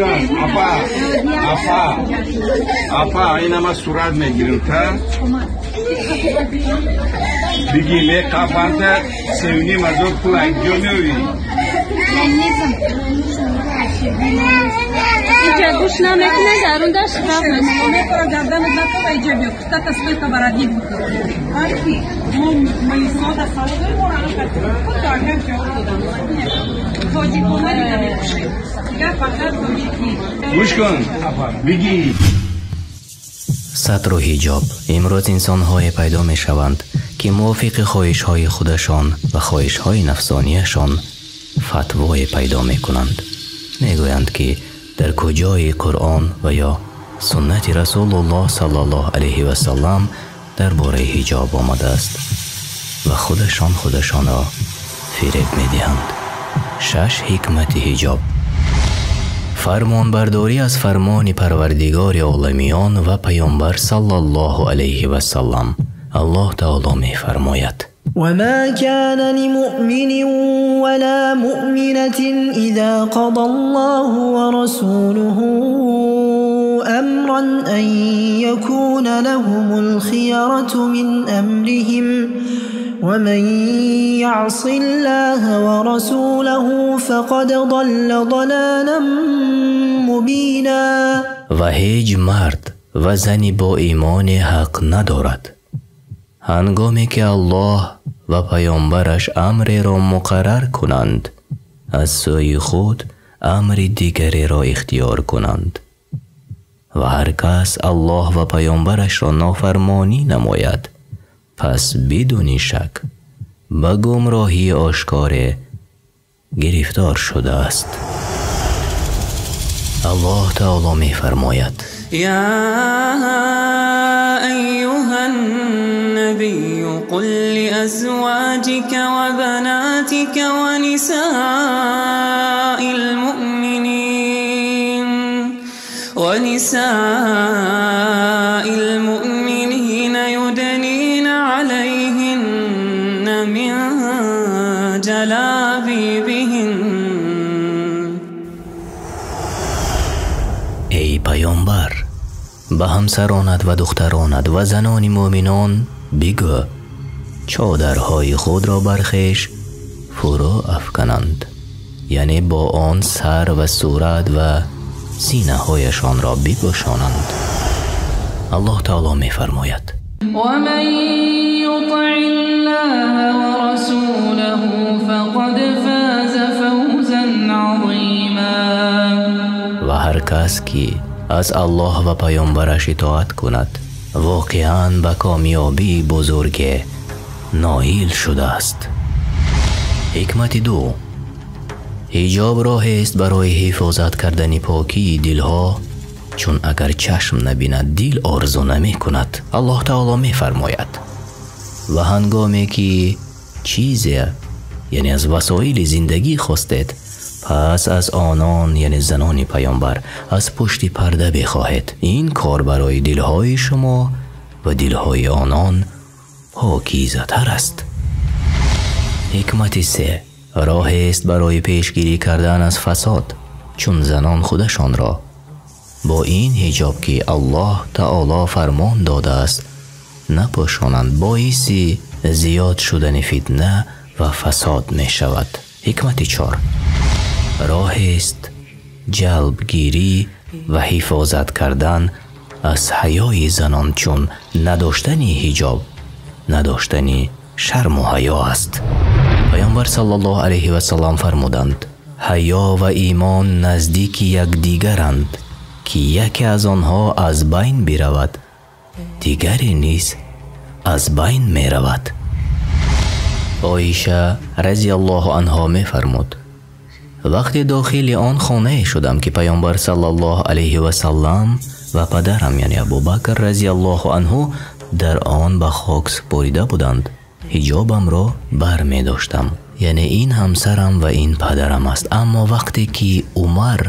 مشکن اپا این همه صورت میگیریم تا بگی می قفانت سوینیم از اون پول انجا میوی اینجا گوش نمیکنه درون داشت خواهد میکنم گردن نکن و اینجا بیا کتا تصویر که برادی بکنم آنکی من ساده ساده مورانو کتیم کتا هم جواب دادم توجی کنه دیگه میکشه دیگه فقط توجی گوش کن بگی ستر و حجاب امروز انسان‌های پیدا می‌شوند که موافق خواهش‌های خودشان و خواهش‌های نفسانیشان فتوای پیدا می‌کنند. میگویند که در کجای قرآن و یا سنت رسول الله صلی الله علیه و سلم درباره حجاب آمده است و خودشان را فریب می‌دهند. 6 حکمت حجاب. فرمان برداری از فرمان پروردگار عالمیان و پیامبر صلی الله علیه و سلم. الله تعالی می فرماید وما كان لمؤمن ولا مؤمنة إذا قضى الله ورسوله أمرا أن يكون لهم الخيرة من أمرهم ومن يعص الله ورسوله فقد ضل ضلالا مبینا. و هیچ مرد و زنی با ایمان حق ندارد هنگامی که الله و پیامبرش امری را مقرر کنند از سوی خود امر دیگری را اختیار کنند و هر کس الله و پیامبرش را نافرمانی نماید پس بدون شک به گمراهی آشکار گرفتار شده است. الله تعالی می فرماید یا ایها النبی قل لأزواجك وبناتك ونساء المؤمنين يدنين عليهن من جلابيبهن. ای پیامبر به همسرانت و دخترانت و زنان مؤمنان بگو چادرهای خود را بر خویش فرو افکنند، یعنی با آن سر و صورت و سینه هایشان را بپوشانند. الله تعالی می فرماید و من یطع الله و رسوله فقد فاز فوزا عظیما. و هر کس که از الله و پیامبرش اطاعت کند واقعاً به کامیابی بزرگ نائل شده است. حکمت 2. حجاب راه است برای حفاظت کردن پاکی دلها، چون اگر چشم نبیند دل آرزو نمی کند. الله تعالی می فرماید و هنگامی که چیزی یعنی از وسایل زندگی خواستید پس از آنان یعنی زنان پیامبر از پشت پرده بخواهید، این کار برای دلهای شما و دلهای آنان پاکیزه تر است. حکمت 3. راه است برای پیشگیری کردن از فساد، چون زنان خودشان را با این حجاب که الله تعالی فرمان داده است نپوشانند، باعث زیاد شدن فتنه و فساد می شود. حکمت 4. راه است جلبگیری و حفاظت کردن از حیای زنان، چون نداشتن حجاب نداشتن شرم و حیا است. پیامبر صلی الله علیه و سلم فرمودند حیا و ایمان نزدیک یکدیگرند که یکی از آنها از بین برود دیگری نیز از بین می رود. عایشه رضی الله عنها می فرمود وقتی داخل آن خانه شدم که پیامبر صلی الله علیه و سلم و پدرم یعنی ابوبکر رضی الله عنه در آن به خاک سپریده بودند، حجابم را بر می داشتم، یعنی این همسرم و این پدرم است. اما وقتی که عمر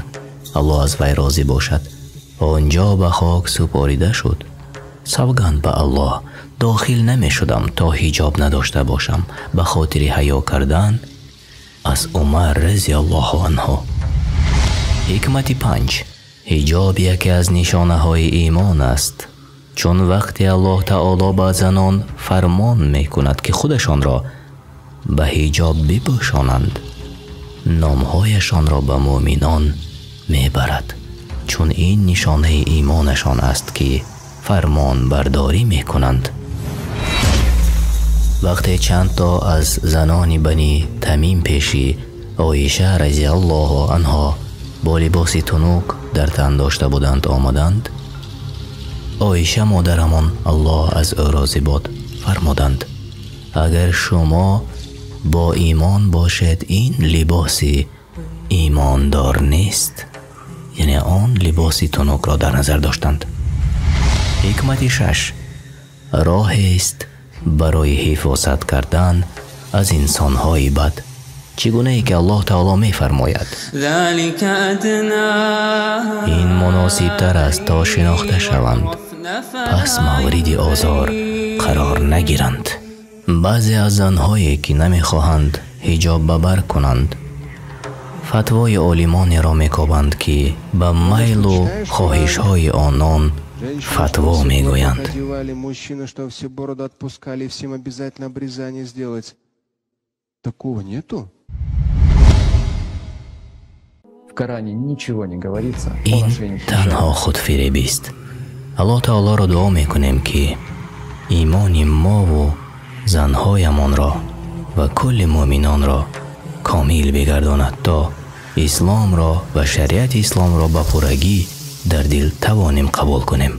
الله از وی راضی باشد آنجا به خاک سپریده شد، سوگند به الله داخل نمی شدم تا حجاب نداشته باشم به خاطر حیا کردن از عمر رضی الله عنه. حکمت 5. حجاب یکی از نشانه های ایمان است، چون وقتی الله تعالی به زنان فرمان می کند که خودشان را به حجاب بپوشانند، نامهایشان را به مؤمنان می برد، چون این نشانه ایمانشان است که فرمان برداری می کنند. وقتی چند تا از زنان بنی تمیم پیشی عایشه رضی الله عنها با لباس تنوک در تن داشته بودند آمدند، عایشه مادرمان الله از او راضی باد فرمودند اگر شما با ایمان باشد این لباسی ایماندار نیست، یعنی آن لباسی تنوک را در نظر داشتند. حکمت 6. راه است برای حفاظت کردن از انسان‌های بد، چگونه ای که الله تعالی می فرماید این مناسب تر است تا شناخته شوند، پس مورد آزار قرار نگیرند. بعضی از زنهایی که نمی خواهند حجاب ببر کنند فتوای عالمان را می کوبند که به میل و خواهش های آنان فتوا می گویند. این تنها خودفریبی است. الله تعالی را دعا می کنیم که ایمان ما و زنهایمان را و کل مؤمنان را کامل بگرداند تا اسلام را و شریعت اسلام را به پورگی در دل توانیم قبول کنیم.